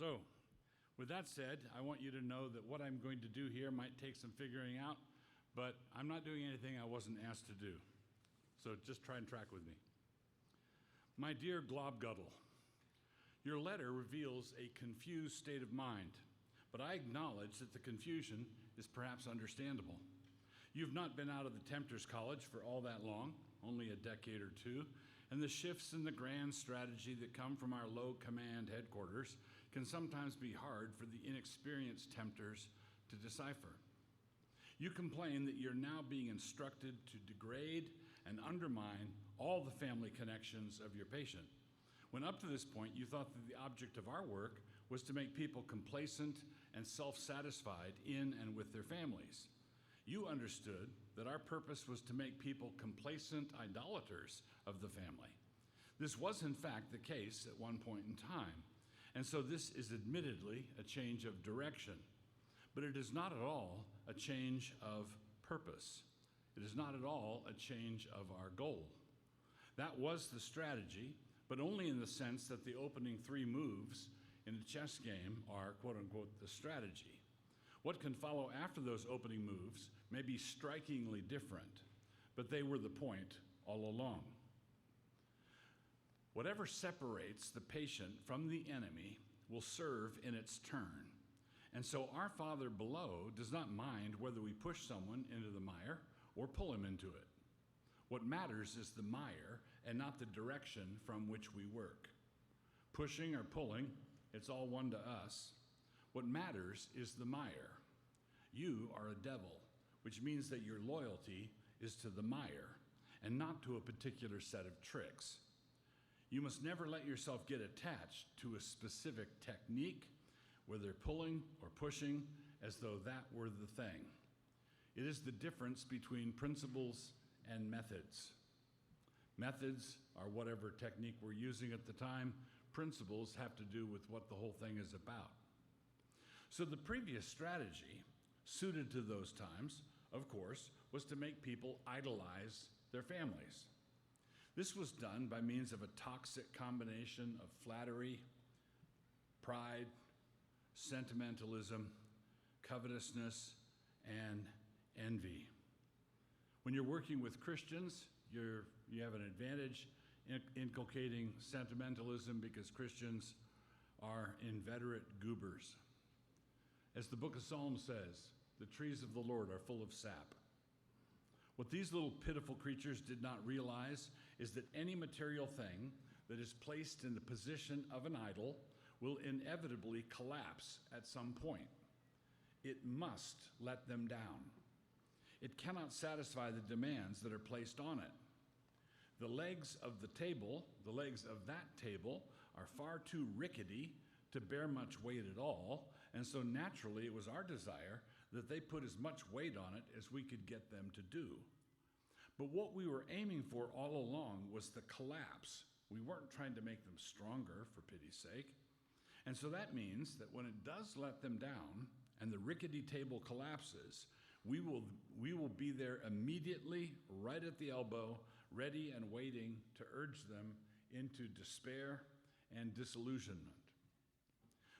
So, with that said, I want you to know that what I'm going to do here might take some figuring out, but I'm not doing anything I wasn't asked to do. So just try and track with me. My dear Globguttle, your letter reveals a confused state of mind, but I acknowledge that the confusion is perhaps understandable. You've not been out of the Tempter's College for all that long, only a decade or two, and the shifts in the grand strategy that come from our low command headquarters can sometimes be hard for the inexperienced tempters to decipher. You complain that you're now being instructed to degrade and undermine all the family connections of your patient, when up to this point you thought that the object of our work was to make people complacent and self-satisfied in and with their families. You understood that our purpose was to make people complacent idolaters of the family. This was in fact the case at one point in time, and so this is admittedly a change of direction, but it is not at all a change of purpose. It is not at all a change of our goal. That was the strategy, but only in the sense that the opening 3 moves in a chess game are, quote unquote, the strategy. What can follow after those opening moves may be strikingly different, but they were the point all along. Whatever separates the patient from the enemy will serve in its turn. And so our Father below does not mind whether we push someone into the mire or pull him into it. What matters is the mire and not the direction from which we work. Pushing or pulling, it's all one to us. What matters is the mire. You are a devil, which means that your loyalty is to the mire and not to a particular set of tricks. You must never let yourself get attached to a specific technique, whether pulling or pushing, as though that were the thing. It is the difference between principles and methods. Methods are whatever technique we're using at the time. Principles have to do with what the whole thing is about. So the previous strategy, suited to those times, of course, was to make people idolize their families. This was done by means of a toxic combination of flattery, pride, sentimentalism, covetousness, and envy. When you're working with Christians, you have an advantage inculcating sentimentalism because Christians are inveterate goobers. As the book of Psalms says, the trees of the Lord are full of sap. What these little pitiful creatures did not realize is that any material thing that is placed in the position of an idol will inevitably collapse at some point. It must let them down. It cannot satisfy the demands that are placed on it. The legs of the table, the legs of that table, are far too rickety to bear much weight at all, and so naturally it was our desire that they put as much weight on it as we could get them to do. But what we were aiming for all along was the collapse. We weren't trying to make them stronger, for pity's sake. And so that means that when it does let them down and the rickety table collapses, we will be there immediately, right at the elbow, ready and waiting to urge them into despair and disillusionment.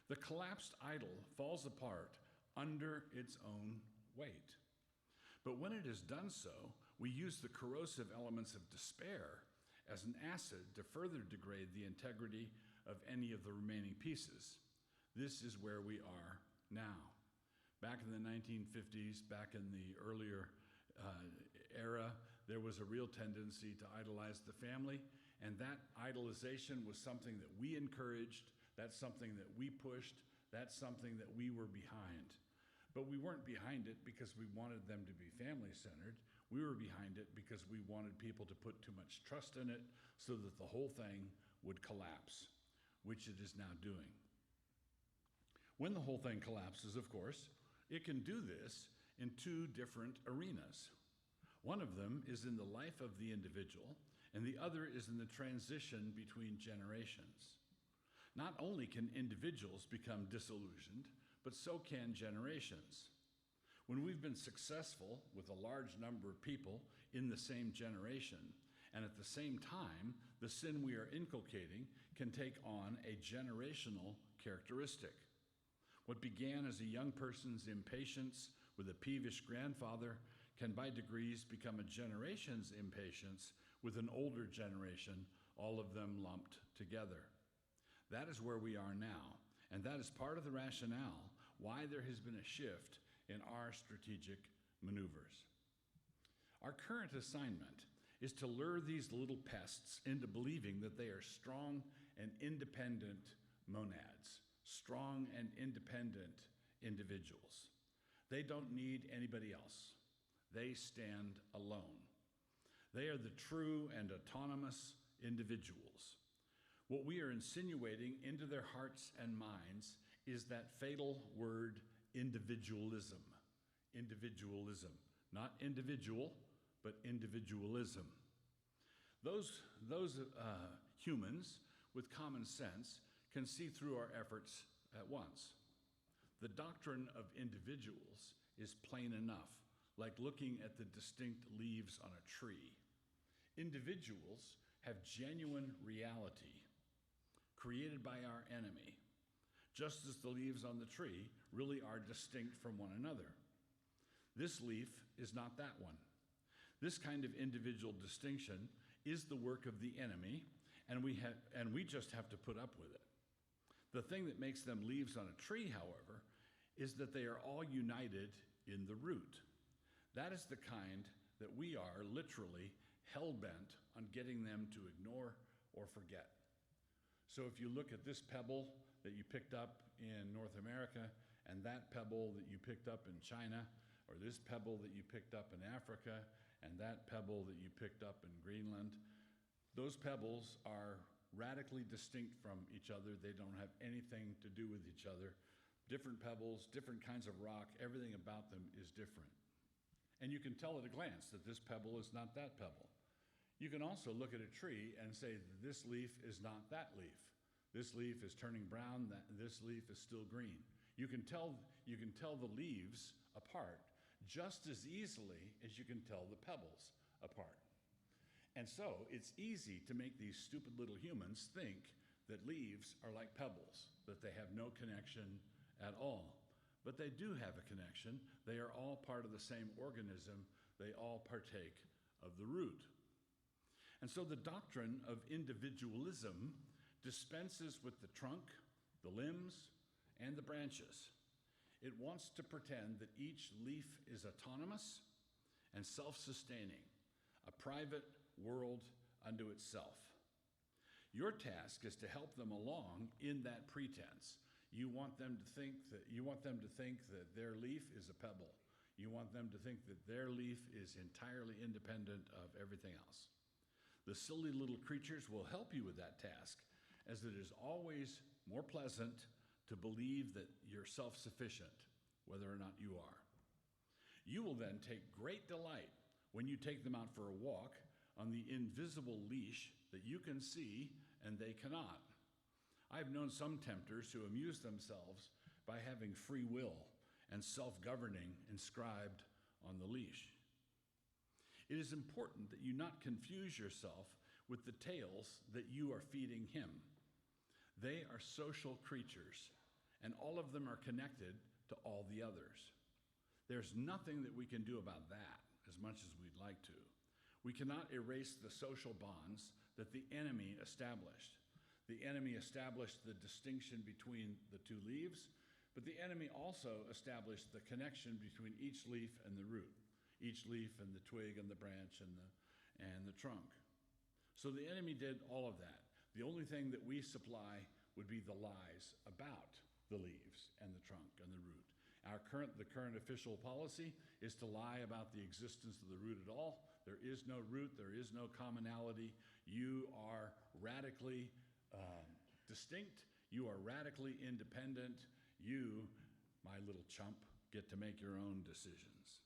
The collapsed idol falls apart under its own weight. But when it has done so, we use the corrosive elements of despair as an acid to further degrade the integrity of any of the remaining pieces. This is where we are now. Back in the 1950s, back in the earlier era, there was a real tendency to idolize the family, and that idolization was something that we encouraged, that's something that we pushed, that's something that we were behind. But we weren't behind it because we wanted them to be family-centered. We were behind it because we wanted people to put too much trust in it so that the whole thing would collapse, which it is now doing. When the whole thing collapses, of course, it can do this in 2 different arenas. One of them is in the life of the individual, and the other is in the transition between generations. Not only can individuals become disillusioned, but so can generations. When we've been successful with a large number of people in the same generation, And at the same time, the sin we are inculcating can take on a generational characteristic. What began as a young person's impatience with a peevish grandfather can by degrees become a generation's impatience with an older generation, all of them lumped together. That is where we are now, and that is part of the rationale why there has been a shift in our strategic maneuvers. Our current assignment is to lure these little pests into believing that they are strong and independent monads, strong and independent individuals. They don't need anybody else. They stand alone. They are the true and autonomous individuals. What we are insinuating into their hearts and minds is that fatal word individualism. Individualism. Not individual, but individualism. Those humans with common sense can see through our efforts at once. The doctrine of individuals is plain enough, like looking at the distinct leaves on a tree. Individuals have genuine reality created by our enemy, just as the leaves on the tree really are distinct from one another. This leaf is not that one. This kind of individual distinction is the work of the enemy, and we just have to put up with it. The thing that makes them leaves on a tree, however, is that they are all united in the root. That is the kind that we are literally hell-bent on getting them to ignore or forget. So if you look at this pebble that you picked up in North America, and that pebble that you picked up in China, or this pebble that you picked up in Africa, and that pebble that you picked up in Greenland, those pebbles are radically distinct from each other. They don't have anything to do with each other. Different pebbles, different kinds of rock, everything about them is different. And you can tell at a glance that this pebble is not that pebble. You can also look at a tree and say that this leaf is not that leaf. This leaf is turning brown, this leaf is still green. You can tell the leaves apart just as easily as you can tell the pebbles apart. And so it's easy to make these stupid little humans think that leaves are like pebbles, that they have no connection at all. But they do have a connection. They are all part of the same organism. They all partake of the root. And so the doctrine of individualism dispenses with the trunk, the limbs, and the branches. It wants to pretend that each leaf is autonomous and self-sustaining, a private world unto itself. Your task is to help them along in that pretense. You want them to think that their leaf is a pebble. You want them to think that their leaf is entirely independent of everything else. The silly little creatures will help you with that task, as it is always more pleasant to believe that you're self-sufficient, whether or not you are. You will then take great delight when you take them out for a walk on the invisible leash that you can see and they cannot. I've known some tempters who amuse themselves by having free will and self-governing inscribed on the leash. It is important that you not confuse yourself with the tales that you are feeding him. They are social creatures, and all of them are connected to all the others. There's nothing that we can do about that, as much as we'd like to. We cannot erase the social bonds that the enemy established. The enemy established the distinction between the two leaves, but the enemy also established the connection between each leaf and the root, each leaf and the twig and the branch and the trunk. So the enemy did all of that. The only thing that we supply would be the lies about the leaves and the trunk and the root. The current official policy is to lie about the existence of the root at all. There is no root, there is no commonality. You are radically distinct. You are radically independent. You, my little chump, get to make your own decisions.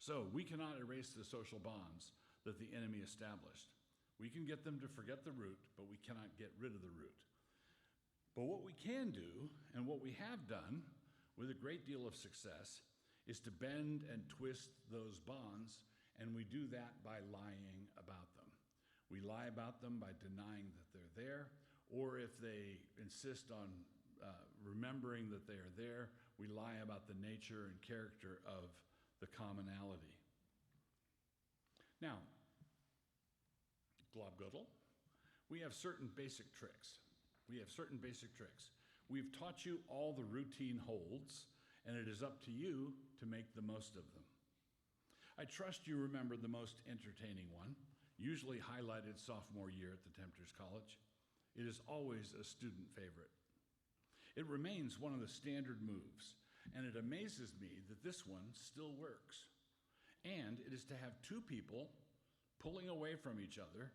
So we cannot erase the social bonds that the enemy established. We can get them to forget the root, but we cannot get rid of the root. But what we can do, and what we have done with a great deal of success, is to bend and twist those bonds, and we do that by lying about them. we lie about them by denying that they're there, or if they insist on remembering that they are there, we lie about the nature and character of the commonality. Now, globguttle, we have certain basic tricks. We've taught you all the routine holds, and it is up to you to make the most of them. I trust you remember the most entertaining one, usually highlighted sophomore year at the Tempters College. It is always a student favorite. It remains one of the standard moves, and it amazes me that this one still works. And it is to have two people pulling away from each other,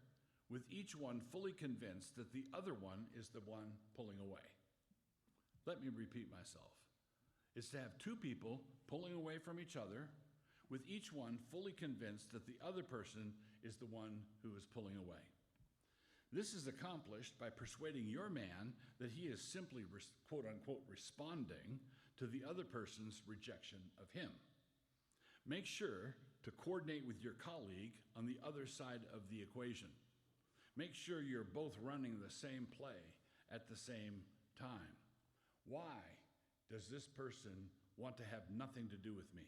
with each one fully convinced that the other one is the one pulling away. Let me repeat myself. It's to have two people pulling away from each other, with each one fully convinced that the other person is the one who is pulling away. This is accomplished by persuading your man that he is simply, quote-unquote, responding to the other person's rejection of him. Make sure to coordinate with your colleague on the other side of the equation. Make sure you're both running the same play at the same time. Why does this person want to have nothing to do with me?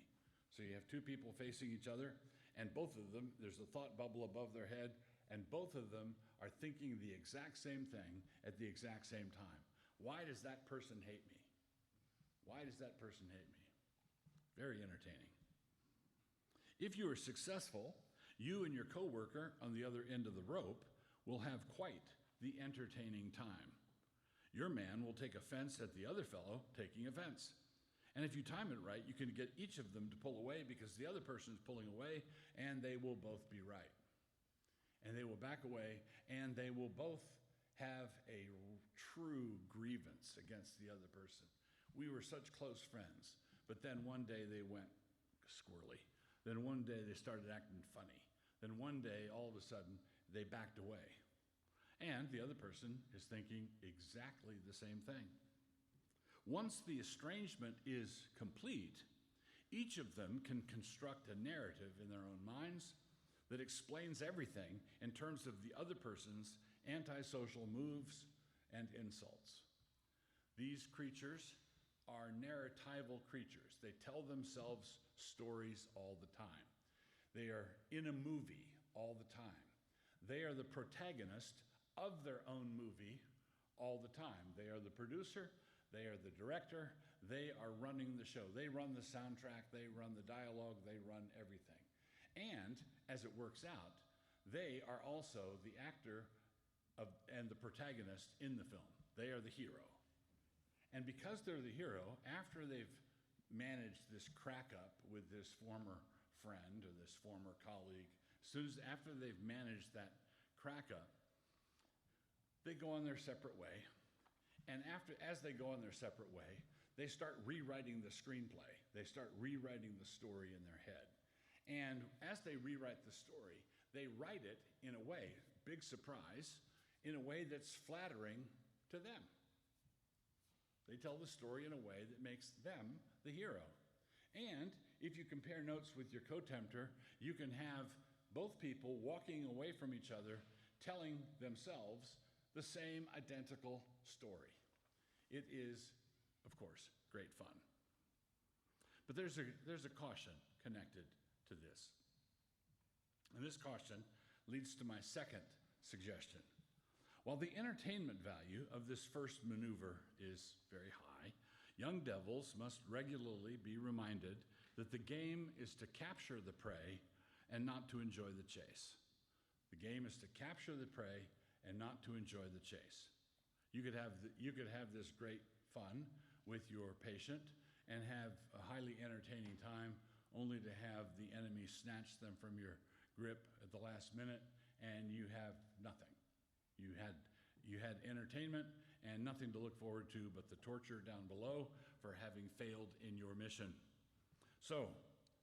So you have two people facing each other, and both of them, there's a thought bubble above their head, and both of them are thinking the exact same thing at the exact same time. Why does that person hate me? Why does that person hate me? Very entertaining. If you are successful, you and your coworker on the other end of the rope will have quite the entertaining time. Your man will take offense at the other fellow taking offense. And if you time it right, you can get each of them to pull away because the other person is pulling away, and they will both be right. And they will back away, and they will both have a true grievance against the other person. We were such close friends, but then one day they went squirrely. Then one day they started acting funny. Then one day, all of a sudden, they backed away. And the other person is thinking exactly the same thing. Once the estrangement is complete, each of them can construct a narrative in their own minds that explains everything in terms of the other person's antisocial moves and insults. These creatures are narratival creatures. They tell themselves stories all the time. They are in a movie all the time. They are the protagonist of their own movie all the time. They are the producer, they are the director, they are running the show. They run the soundtrack, they run the dialogue, they run everything. And as it works out, they are also the actor and the protagonist in the film. They are the hero. And because they're the hero, after they've managed this crack up with this former friend or this former colleague, after they've managed that crack up, they go on their separate way. And as they go on their separate way, they start rewriting the screenplay. They start rewriting the story in their head. And as they rewrite the story, they write it in a way, big surprise, in a way that's flattering to them. They tell the story in a way that makes them the hero. And if you compare notes with your co-tempter, you can have both people walking away from each other, telling themselves the same identical story. It is, of course, great fun. But there's a caution connected to this. And this caution leads to my second suggestion. While the entertainment value of this first maneuver is very high, young devils must regularly be reminded that the game is to capture the prey and not to enjoy the chase. The game is to capture the prey and not to enjoy the chase. You could have this great fun with your patient and have a highly entertaining time, only to have the enemy snatch them from your grip at the last minute, and you have nothing. You had entertainment and nothing to look forward to but the torture down below for having failed in your mission. So,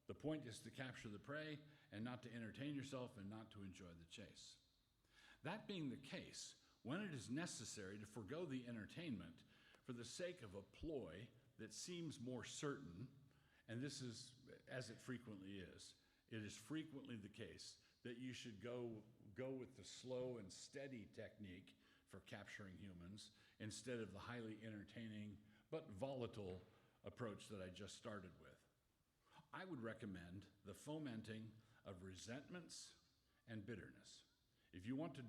the point is to capture the prey and not to entertain yourself and not to enjoy the chase. That being the case, when it is necessary to forego the entertainment for the sake of a ploy that seems more certain, and this is, as it frequently is, it is frequently the case that you should go go with the slow and steady technique for capturing humans instead of the highly entertaining but volatile approach that I just started with. I would recommend the fomenting of resentments and bitterness. If you want to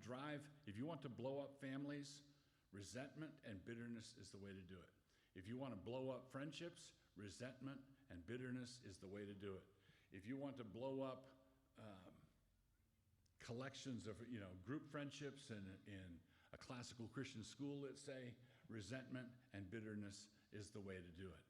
blow up families, resentment and bitterness is the way to do it. If you want to blow up friendships, resentment and bitterness is the way to do it. If you want to blow up collections of group friendships in a classical Christian school, let's say, resentment and bitterness is the way to do it.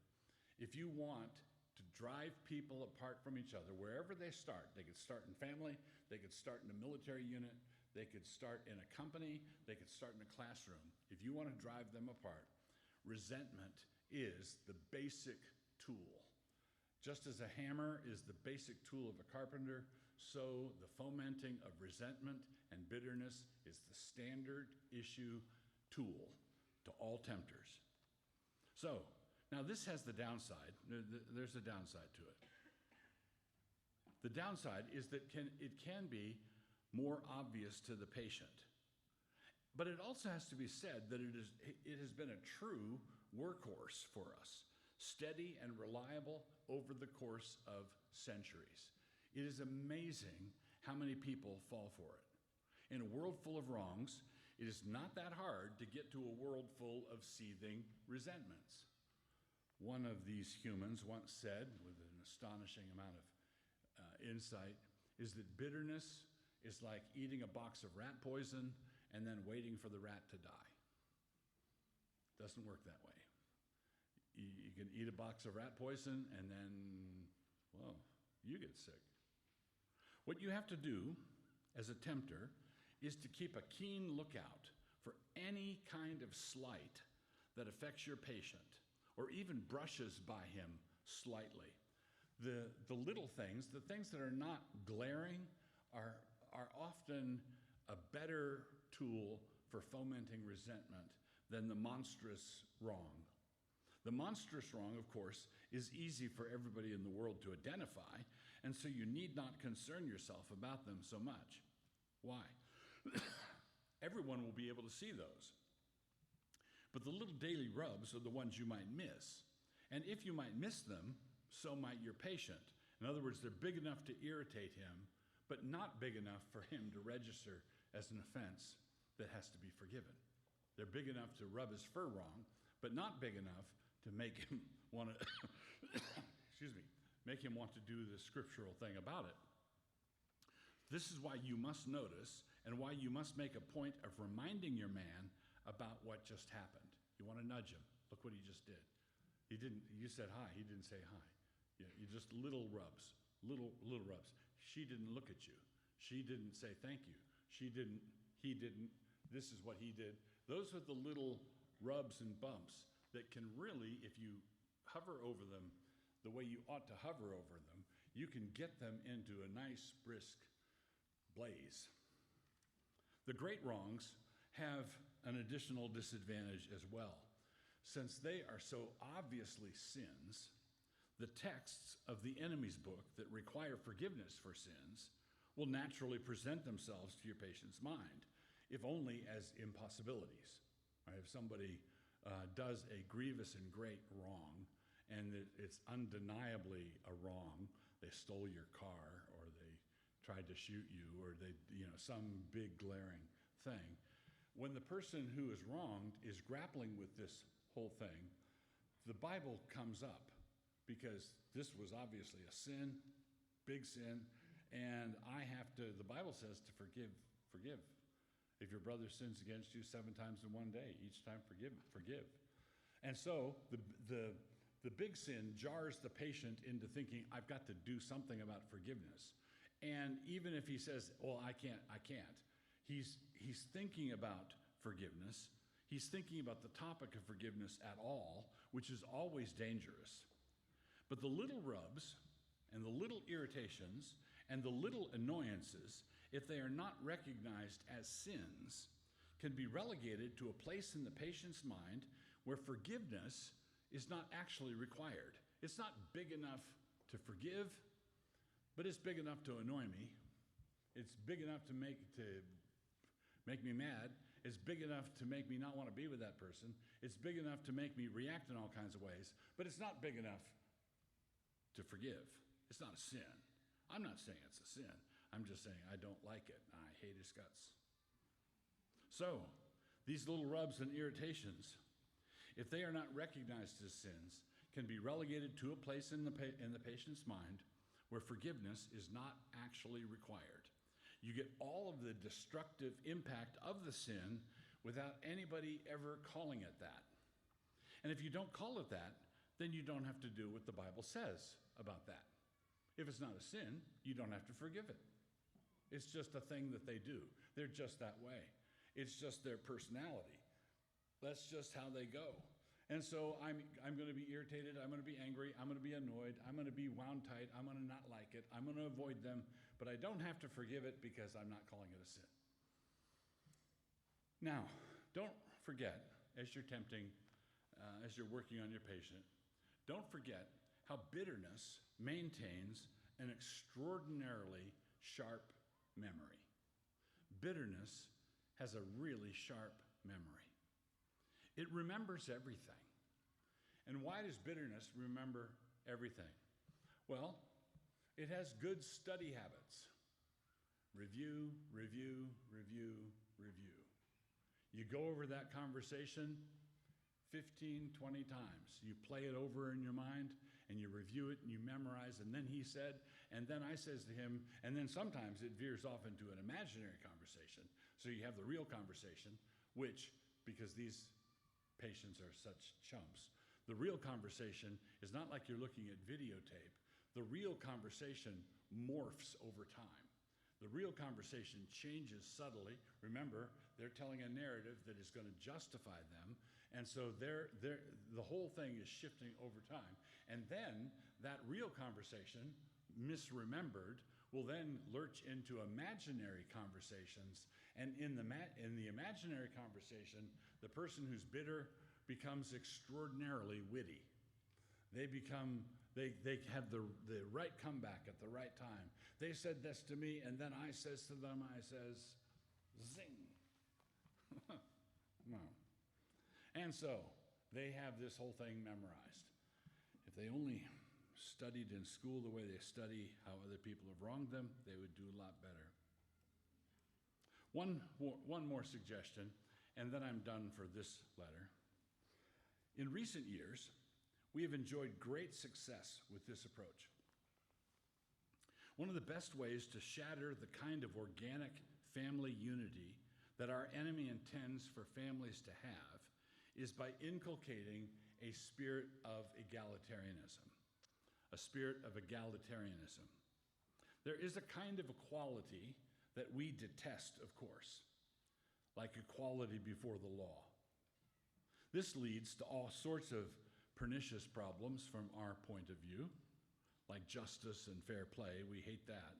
If you want to drive people apart from each other, wherever they could start in family, they could start in a military unit, they could start in a company, they could start in a classroom. If you want to drive them apart, resentment is the basic tool. Just as a hammer is the basic tool of a carpenter, so the fomenting of resentment and bitterness is the standard issue tool to all tempters. So, now this has the downside. There's a downside to it. The downside is that it can be more obvious to the patient. But it also has to be said that it has been a true workhorse for us, steady and reliable over the course of centuries. It is amazing how many people fall for it. In a world full of wrongs, it is not that hard to get to a world full of seething resentments. One of these humans once said, with an astonishing amount of insight, is that bitterness is like eating a box of rat poison and then waiting for the rat to die. Doesn't work that way. You can eat a box of rat poison and then, well, you get sick. What you have to do as a tempter is to keep a keen lookout for any kind of slight that affects your patient or even brushes by him slightly. The little things, the things that are not glaring, are often a better tool for fomenting resentment than the monstrous wrong. The monstrous wrong, of course, is easy for everybody in the world to identify, and so you need not concern yourself about them so much. Why? Everyone will be able to see those. But the little daily rubs are the ones you might miss. And if you might miss them, so might your patient. In other words, they're big enough to irritate him, but not big enough for him to register as an offense that has to be forgiven. They're big enough to rub his fur wrong, but not big enough to make him want to, make him want to do the scriptural thing about it. This is why you must notice and why you must make a point of reminding your man about what just happened. You want to nudge him. Look what he just did. You said hi, he didn't say hi. You just little rubs, little rubs. She didn't look at you. She didn't say thank you. He didn't, this is what he did. Those are the little rubs and bumps that can really, if you hover over them the way you ought to hover over them, you can get them into a nice, brisk blaze. The great wrongs have an additional disadvantage as well. Since they are so obviously sins, the texts of the enemy's book that require forgiveness for sins will naturally present themselves to your patient's mind, if only as impossibilities. Right? If somebody does a grievous and great wrong, and it's undeniably a wrong, they stole your car, or they tried to shoot you, or they, some big glaring thing. When the person who is wronged is grappling with this whole thing, the Bible comes up, because this was obviously a sin, big sin, and the Bible says to forgive. If your brother sins against you 7 times in one day, each time forgive. And so the big sin jars the patient into thinking, I've got to do something about forgiveness. And even if he says, well, I can't, he's thinking about forgiveness. He's thinking about the topic of forgiveness at all, which is always dangerous. But the little rubs and the little irritations and the little annoyances, if they are not recognized as sins, can be relegated to a place in the patient's mind where forgiveness is not actually required. It's not big enough to forgive, but it's big enough to annoy me. It's big enough to make me mad. It's big enough to make me not want to be with that person. It's big enough to make me react in all kinds of ways, but it's not big enough to forgive. It's not a sin. I'm not saying it's a sin. I'm just saying I don't like it, and I hate his guts. So, these little rubs and irritations, if they are not recognized as sins, can be relegated to a place in the patient's mind where forgiveness is not actually required. You get all of the destructive impact of the sin without anybody ever calling it that. And if you don't call it that, then you don't have to do what the Bible says about that. If it's not a sin, you don't have to forgive it. It's just a thing that they do. They're just that way. It's just their personality. That's just how they go. And so I'm going to be irritated, I'm going to be angry, I'm going to be annoyed, I'm going to be wound tight, I'm going to not like it, I'm going to avoid them, but I don't have to forgive it because I'm not calling it a sin. Now, don't forget, as you're working on your patient, don't forget how bitterness maintains an extraordinarily sharp memory. Bitterness has a really sharp memory. It remembers everything. And why does bitterness remember everything? Well, it has good study habits. Review, review, review, review. You go over that conversation 15, 20 times. You play it over in your mind, and you review it, and you memorize, and then he said, and then I says to him, and then sometimes it veers off into an imaginary conversation. So you have the real conversation, which, because these patients are such chumps, the real conversation is not like you're looking at videotape. The real conversation morphs over time. The real conversation changes subtly. Remember, they're telling a narrative that is going to justify them, and so the whole thing is shifting over time. And then that real conversation, misremembered, will then lurch into imaginary conversations. And in the imaginary conversation, the person who's bitter becomes extraordinarily witty. They have the right comeback at the right time. They said this to me, and then I says to them, I says, zing. No. And so they have this whole thing memorized. If they only studied in school the way they study how other people have wronged them, they would do a lot better. One more suggestion, and then I'm done for this letter. In recent years, we have enjoyed great success with this approach. One of the best ways to shatter the kind of organic family unity that our enemy intends for families to have is by inculcating a spirit of egalitarianism. A spirit of egalitarianism. There is a kind of equality that we detest, of course, like equality before the law. This leads to all sorts of pernicious problems from our point of view, like justice and fair play. We hate that.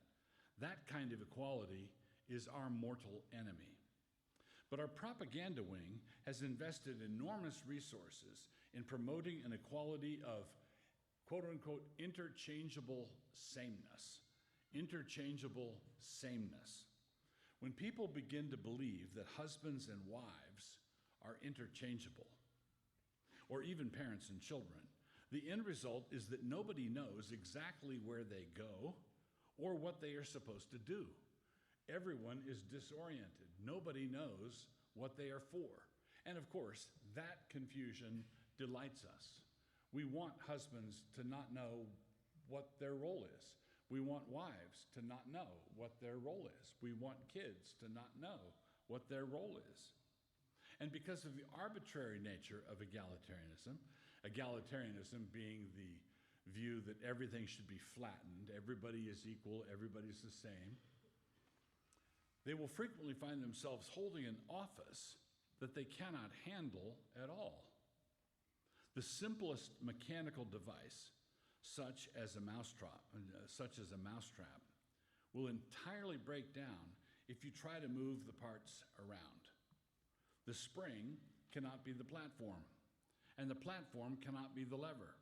That kind of equality is our mortal enemy. But our propaganda wing has invested enormous resources in promoting an equality of quote-unquote interchangeable sameness. Interchangeable sameness. When people begin to believe that husbands and wives are interchangeable, or even parents and children, the end result is that nobody knows exactly where they go or what they are supposed to do. Everyone is disoriented. Nobody knows what they are for. And of course, that confusion delights us. We want husbands to not know what their role is. We want wives to not know what their role is. We want kids to not know what their role is. And because of the arbitrary nature of egalitarianism, egalitarianism being the view that everything should be flattened, everybody is equal, everybody's the same, they will frequently find themselves holding an office that they cannot handle at all. The simplest mechanical device, such as a mousetrap, will entirely break down if you try to move the parts around. The spring cannot be the platform, and the platform cannot be the lever.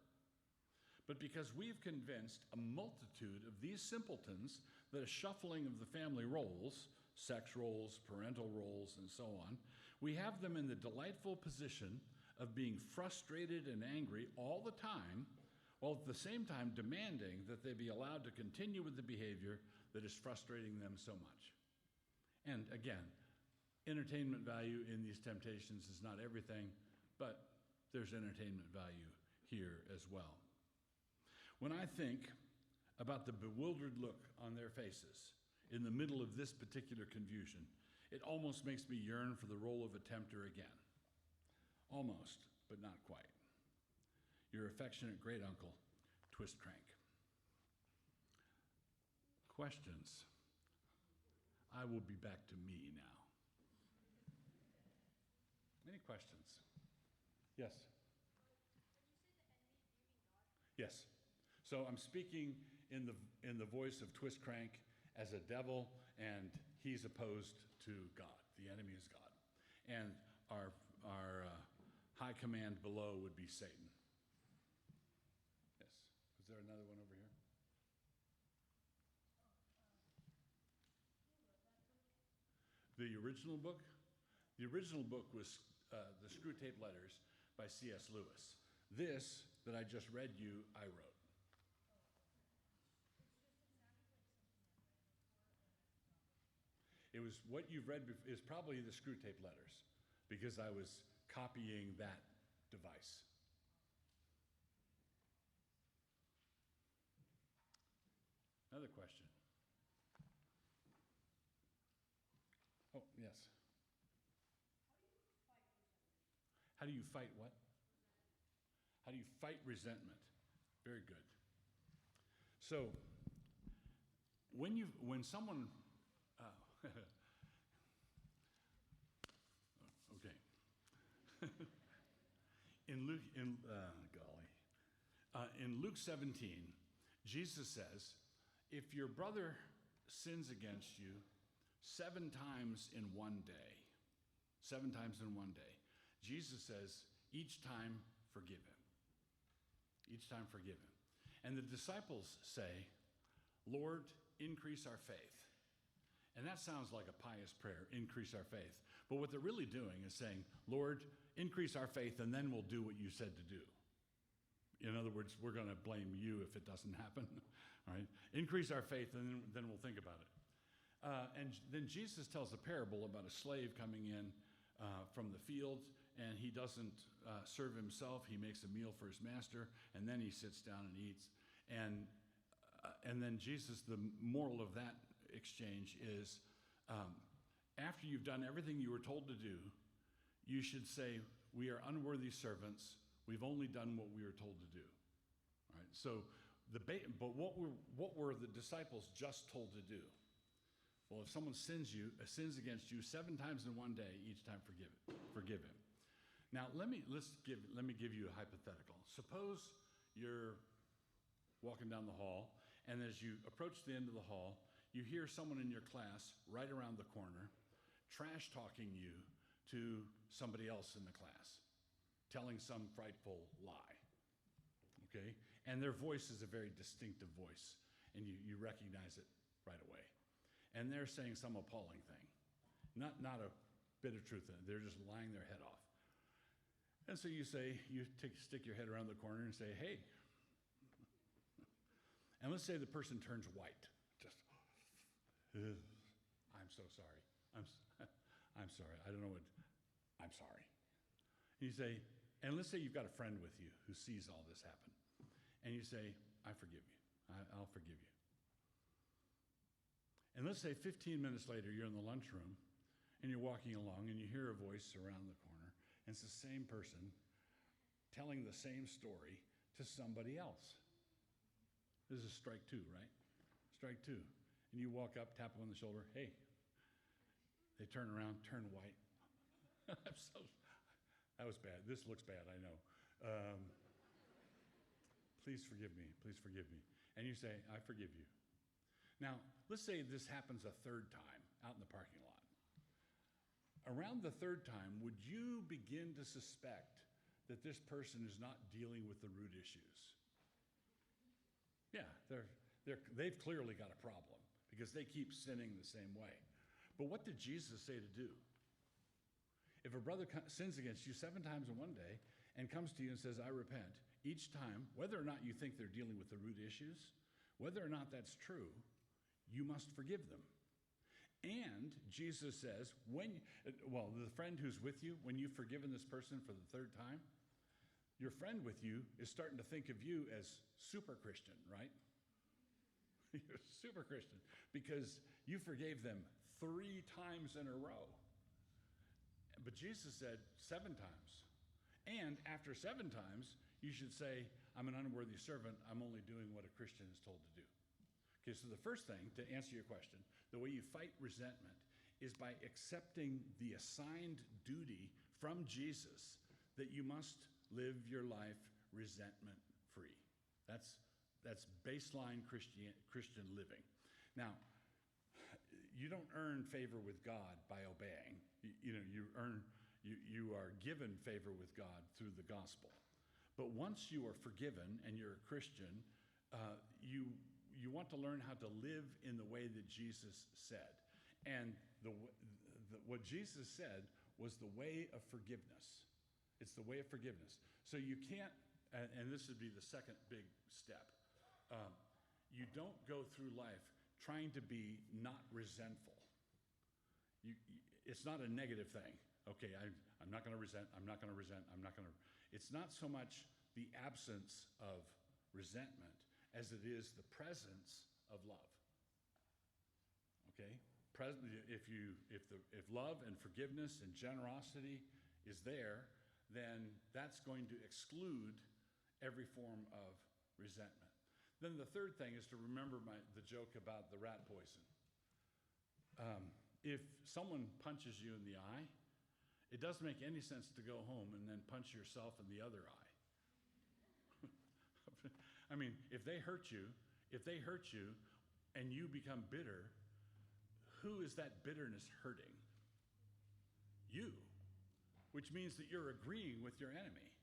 But because we've convinced a multitude of these simpletons that a shuffling of the family roles, sex roles, parental roles, and so on. We have them in the delightful position of being frustrated and angry all the time, while at the same time demanding that they be allowed to continue with the behavior that is frustrating them so much. And again, entertainment value in these temptations is not everything, but there's entertainment value here as well. When I think about the bewildered look on their faces in the middle of this particular confusion, it almost makes me yearn for the role of a tempter again. Almost, but not quite. Your affectionate great uncle, Twist Crank. Questions? I will be back to me now. Any questions? Yes? Yes. So I'm speaking in the voice of Twist Crank as a devil, and he's opposed to God. The enemy is God. And our high command below would be Satan. Yes. Is there another one over here? The original book? The original book was the Screwtape Letters by C.S. Lewis. This that I just read you, I wrote. It was what you've read is probably the Screwtape Letters, because I was copying that device. Another question. Oh, yes. How do you fight what? How do you fight resentment? Very good. So, when someone, okay. in Luke 17, Jesus says, if your brother sins against you 7 times in one day, 7 times in one day, Jesus says, each time forgive him. Each time forgive him. And the disciples say, Lord, increase our faith. And that sounds like a pious prayer, increase our faith. But what they're really doing is saying, Lord, increase our faith, and then we'll do what you said to do. In other words, we're going to blame you if it doesn't happen. All right? Increase our faith, and then we'll think about it. And then Jesus tells a parable about a slave coming in from the field, and he doesn't serve himself. He makes a meal for his master, and then he sits down and eats. And then Jesus, the moral of that exchange is, after you've done everything you were told to do, you should say, we are unworthy servants. We've only done what we were told to do. All right? So, but what were the disciples just told to do? Well, if someone sins against you 7 times in one day, each time forgive him. Now, let me give you a hypothetical. Suppose you're walking down the hall, and as you approach the end of the hall, you hear someone in your class right around the corner trash talking you to somebody else in the class, telling some frightful lie. Okay? And their voice is a very distinctive voice, and you recognize it right away. And they're saying some appalling thing. Not a bit of truth in it. They're just lying their head off. And so you stick your head around the corner and say, hey. And let's say the person turns white. Just, I'm so sorry. I'm sorry. I don't know what, I'm sorry. And you say, and let's say you've got a friend with you who sees all this happen. And you say, I forgive you. I'll forgive you. And let's say 15 minutes later, you're in the lunchroom, and you're walking along, and you hear a voice around the corner, and it's the same person telling the same story to somebody else. This is strike 2, right? Strike 2. And you walk up, tap them on the shoulder, hey. They turn around, turn white. That was bad. This looks bad, I know. Please forgive me. Please forgive me. And you say, I forgive you. Now, let's say this happens a 3rd time out in the parking lot. Around the 3rd time, would you begin to suspect that this person is not dealing with the root issues? Yeah, they've clearly got a problem because they keep sinning the same way. But what did Jesus say to do? If a brother sins against you 7 times in one day and comes to you and says, I repent, each time, whether or not you think they're dealing with the root issues, whether or not that's true, you must forgive them. And Jesus says, the friend who's with you, when you've forgiven this person for the 3rd time, your friend with you is starting to think of you as super Christian, right? You're super Christian because you forgave them 3 times in a row. But Jesus said 7 times. And after 7 times, you should say, I'm an unworthy servant. I'm only doing what a Christian is told to do. Okay, so the first thing, to answer your question, the way you fight resentment is by accepting the assigned duty from Jesus that you must live your life resentment-free. That's baseline Christian living. Now, you don't earn favor with God by obeying. You are given favor with God through the gospel. But once you are forgiven and you're a Christian, you want to learn how to live in the way that Jesus said. And what Jesus said was the way of forgiveness. It's the way of forgiveness. So you can't, and this would be the second big step, you don't go through life trying to be not resentful. It's not a negative thing. Okay, I'm not going to resent, I'm not going to resent, I'm not going to. It's not so much the absence of resentment as it is the presence of love. Okay? If love and forgiveness and generosity is there, then that's going to exclude every form of resentment. Then the third thing is to remember the joke about the rat poison. If someone punches you in the eye, it doesn't make any sense to go home and then punch yourself in the other eye. I mean, if they hurt you and you become bitter, who is that bitterness hurting? You, which means that you're agreeing with your enemy.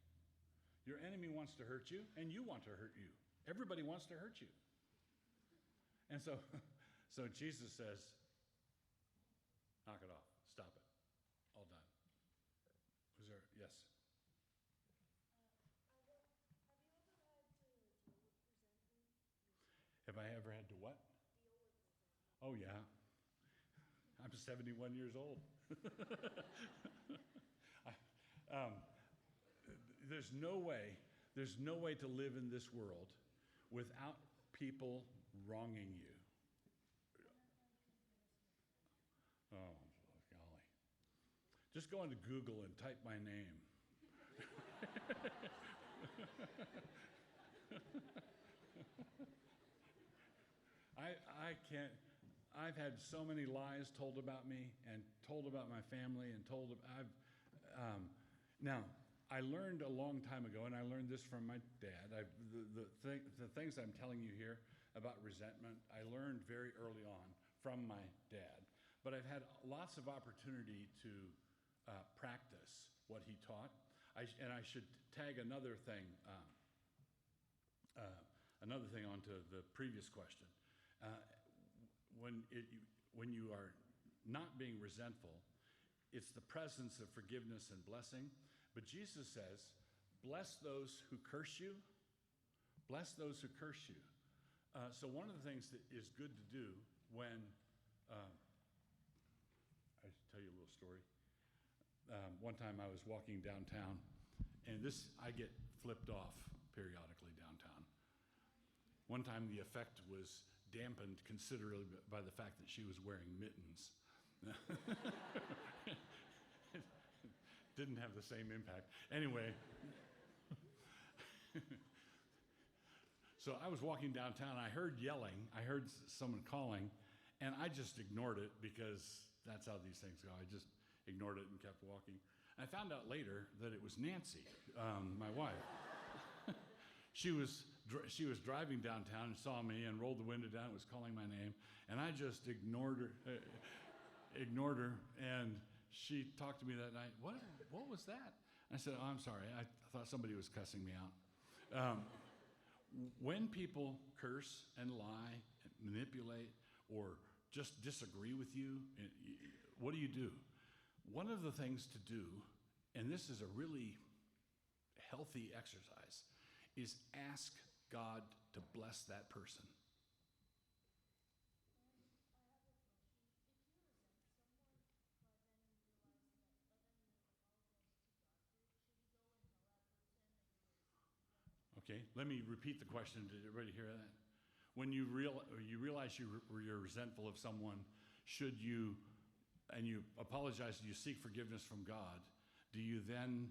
Your enemy wants to hurt you and you want to hurt you. Everybody wants to hurt you. And so Jesus says, knock it off, stop it, all done. Was there, yes? Have I ever had to what? Oh, yeah. I'm 71 years old. There's no way to live in this world without people wronging you. Oh, golly. Just go into Google and type my name. I can't. I've had so many lies told about me and told about my family and now I learned a long time ago, and I learned this from my dad. The things I'm telling you here about resentment, I learned very early on from my dad. But I've had lots of opportunity to practice what he taught. And I should tag another thing onto the previous question. When you are not being resentful, it's the presence of forgiveness and blessing. But Jesus says, bless those who curse you. Bless those who curse you. So one of the things that is good to do when, I tell you a little story. One time I was walking downtown, and I get flipped off periodically downtown. One time the effect was dampened considerably by the fact that she was wearing mittens. Didn't have the same impact. Anyway, so I was walking downtown, I heard yelling, I heard someone calling, and I just ignored it because that's how these things go. I just ignored it and kept walking. I found out later that it was Nancy, my wife. She was driving downtown and saw me and rolled the window down and was calling my name, and I just ignored her, and she talked to me that night. What was that? I said, oh, I'm sorry. I thought somebody was cussing me out. When people curse and lie and manipulate or just disagree with you, what do? One of the things to do, and this is a really healthy exercise, is ask God to bless that person. Okay, let me repeat the question. Did everybody hear that? When you realize you're resentful of someone, should you, and you apologize and you seek forgiveness from God, do you then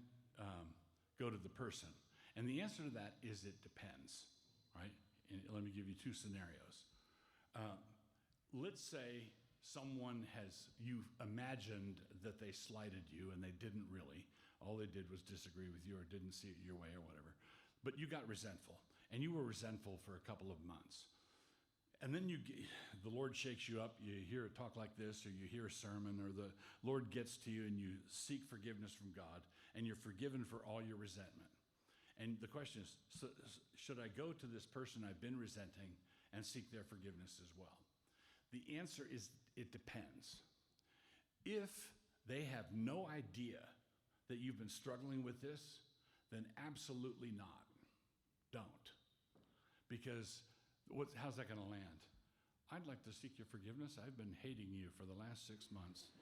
go to the person? And the answer to that is it depends, right? And let me give you two scenarios. Let's say you imagined that they slighted you and they didn't really. All they did was disagree with you or didn't see it your way or whatever. But you got resentful, and you were resentful for a couple of months. And then the Lord shakes you up, you hear a talk like this, or you hear a sermon, or the Lord gets to you and you seek forgiveness from God, and you're forgiven for all your resentment. And the question is, should I go to this person I've been resenting and seek their forgiveness as well? The answer is it depends. If they have no idea that you've been struggling with this, then absolutely not. Don't. Because how's that going to land? I'd like to seek your forgiveness. I've been hating you for the last 6 months.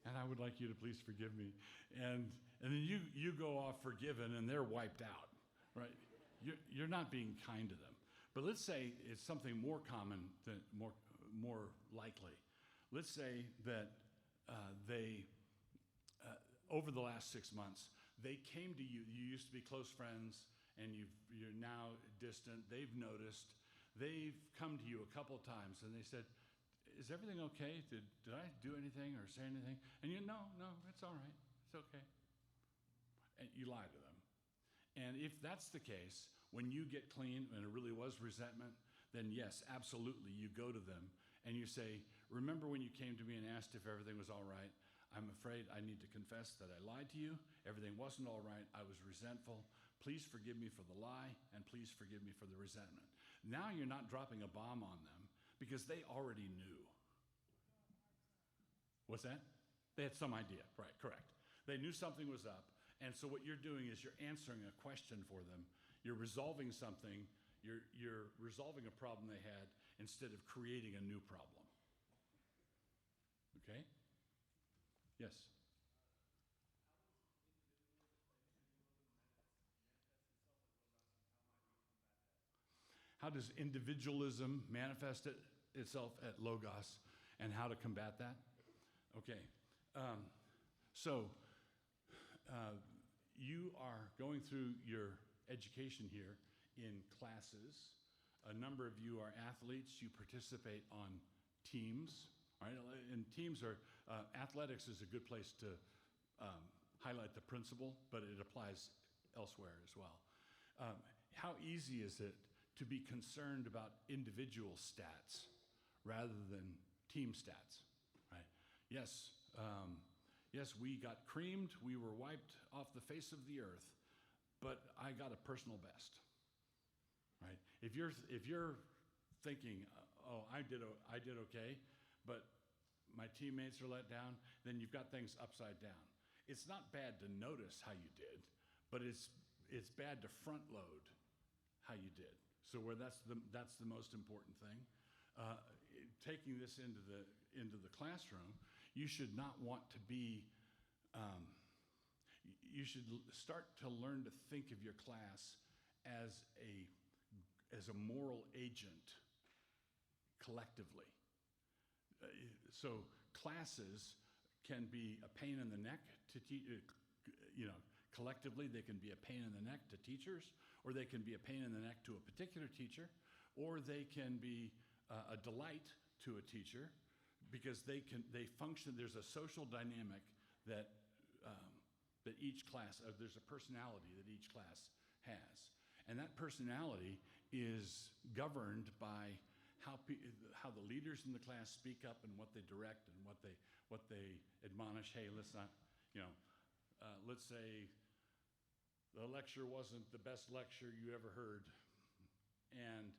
And I would like you to please forgive me. And then you go off forgiven and they're wiped out, right? You're not being kind to them. But let's say it's something more common, than more likely. Let's say that they, over the last 6 months, they came to you. You used to be close friends, and you're now distant. They've noticed. They've come to you a couple of times, and they said, is everything okay? Did I do anything or say anything? And no, it's all right. It's okay. And you lie to them. And if that's the case, when you get clean and it really was resentment, then yes, absolutely, you go to them and you say, remember when you came to me and asked if everything was all right? I'm afraid I need to confess that I lied to you. Everything wasn't all right. I was resentful. Please forgive me for the lie, and please forgive me for the resentment. Now you're not dropping a bomb on them because they already knew. What's that? They had some idea. Right, correct. They knew something was up, and so what you're doing is you're answering a question for them. You're resolving something. You're resolving a problem they had instead of creating a new problem. Okay? Yes. How does individualism manifest itself at Logos, and how to combat that? Okay. So you are going through your education here in classes. A number of you are athletes. You participate on teams. Right? And teams are, athletics is a good place to highlight the principle, but it applies elsewhere as well. How easy is it to be concerned about individual stats rather than team stats, right? Yes, we got creamed, we were wiped off the face of the earth, but I got a personal best, right? If you're thinking, oh, I did okay, but my teammates are let down, then you've got things upside down. It's not bad to notice how you did, but it's bad to front load how you did. So that's the most important thing. Taking this into the classroom, you should not want to be. You should start to learn to think of your class as a moral agent collectively. So classes can be a pain in the neck to teach. Collectively, they can be a pain in the neck to teachers, or they can be a pain in the neck to a particular teacher, or they can be a delight to a teacher because they function. There's a social dynamic that each class, there's a personality that each class has, and that personality is governed by how the leaders in the class speak up and what they direct and what they admonish. Hey, let's not, let's say the lecture wasn't the best lecture you ever heard, and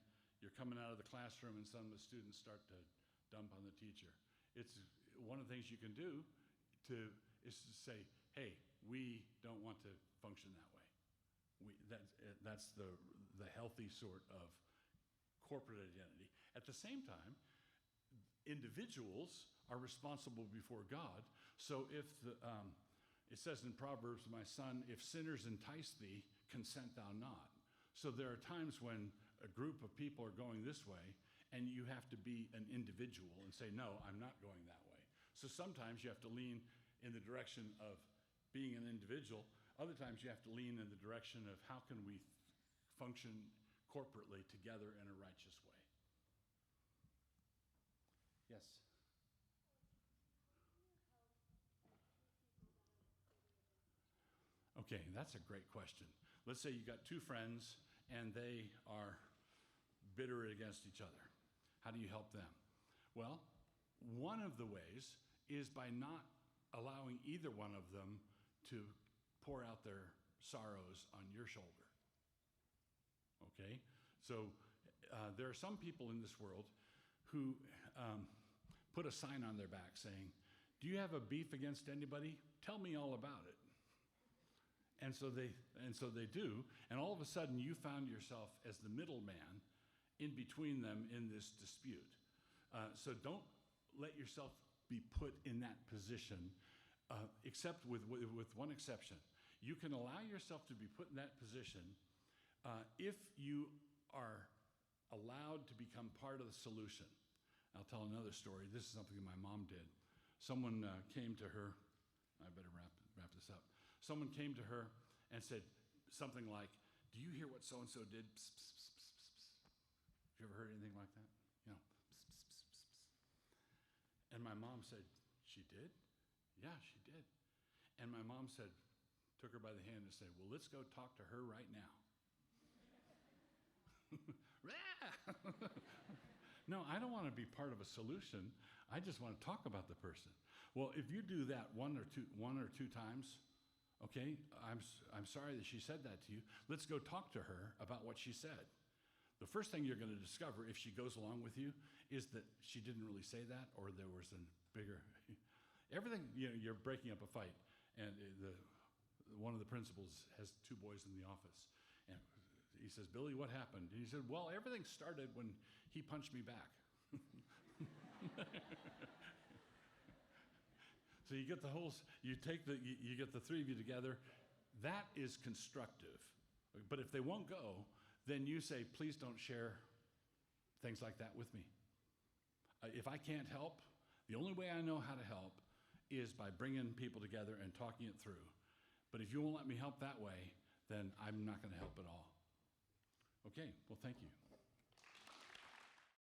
You're coming out of the classroom and some of the students start to dump on the teacher. It's one of the things you can do is to say, hey, we don't want to function that way. That's the healthy sort of corporate identity. At the same time, individuals are responsible before God. So if it says in Proverbs, my son, if sinners entice thee, consent thou not. So there are times when a group of people are going this way, and you have to be an individual and say, no, I'm not going that way. So sometimes you have to lean in the direction of being an individual. Other times you have to lean in the direction of how can we function corporately together in a righteous way. Yes? Okay, that's a great question. Let's say you got two friends and they are bitter against each other. How do you help them? Well, one of the ways is by not allowing either one of them to pour out their sorrows on your shoulder. Okay? So there are some people in this world who put a sign on their back saying, do you have a beef against anybody? Tell me all about it. And so they do, and all of a sudden you found yourself as the middleman in between them in this dispute. So don't let yourself be put in that position, except with one exception. You can allow yourself to be put in that position if you are allowed to become part of the solution. I'll tell another story. This is something my mom did. Someone came to her. I better wrap this up. Someone came to her and said something like, do you hear what so-and-so did? Psst, psst, psst, psst, psst. Have you ever heard anything like that? You know, psst, psst, psst, psst, psst. And my mom said, she did? Yeah, she did. And my mom took her by the hand and said, well, let's go talk to her right now. No, I don't want to be part of a solution. I just want to talk about the person. Well, if you do that one or two times, okay, I'm sorry that she said that to you. Let's go talk to her about what she said. The first thing you're going to discover if she goes along with you is that she didn't really say that, or there was a bigger, everything, you're breaking up a fight. And one of the principals has two boys in the office. And he says, Billy, what happened? And he said, well, everything started when he punched me back. So you get you get the three of you together. That is constructive. But if they won't go, then you say, please don't share things like that with me. If I can't help, the only way I know how to help is by bringing people together and talking it through. But if you won't let me help that way, then I'm not going to help at all. Okay, well, thank you.